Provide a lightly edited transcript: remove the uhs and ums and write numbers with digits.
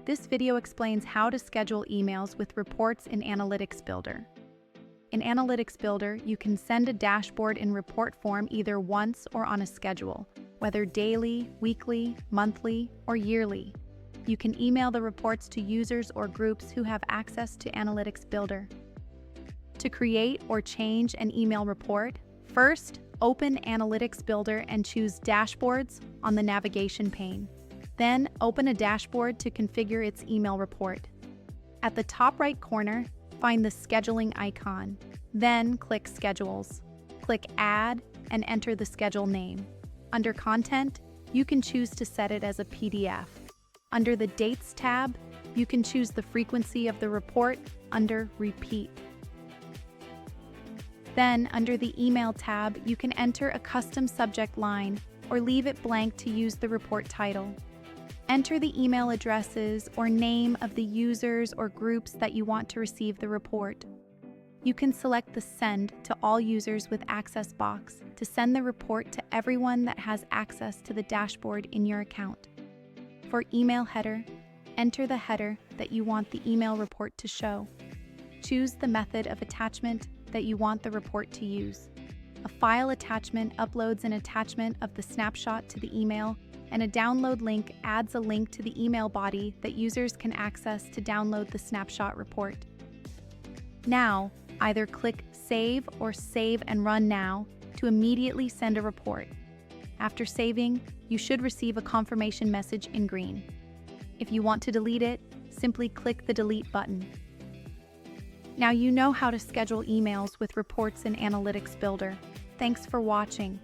This video explains how to schedule emails with reports in Analytics Builder. In Analytics Builder, you can send a dashboard in report form either once or on a schedule, whether daily, weekly, monthly, or yearly. You can email the reports to users or groups who have access to Analytics Builder. To create or change an email report, first, open Analytics Builder and choose Dashboards on the navigation pane. Then, open a dashboard to configure its email report. At the top right corner, find the scheduling icon. Then, click Schedules. Click Add and enter the schedule name. Under Content, you can choose to set it as a PDF. Under the Dates tab, you can choose the frequency of the report under Repeat. Then, under the Email tab, you can enter a custom subject line or leave it blank to use the report title. Enter the email addresses or name of the users or groups that you want to receive the report. You can select the Send to All Users with Access box to send the report to everyone that has access to the dashboard in your account. For Email Header, enter the header that you want the email report to show. Choose the method of attachment that you want the report to use. A file attachment uploads an attachment of the snapshot to the email, and a download link adds a link to the email body that users can access to download the snapshot report. Now, either click Save or Save and Run Now to immediately send a report. After saving, you should receive a confirmation message in green. If you want to delete it, simply click the Delete button. Now you know how to schedule emails with reports in Analytics Builder. Thanks for watching.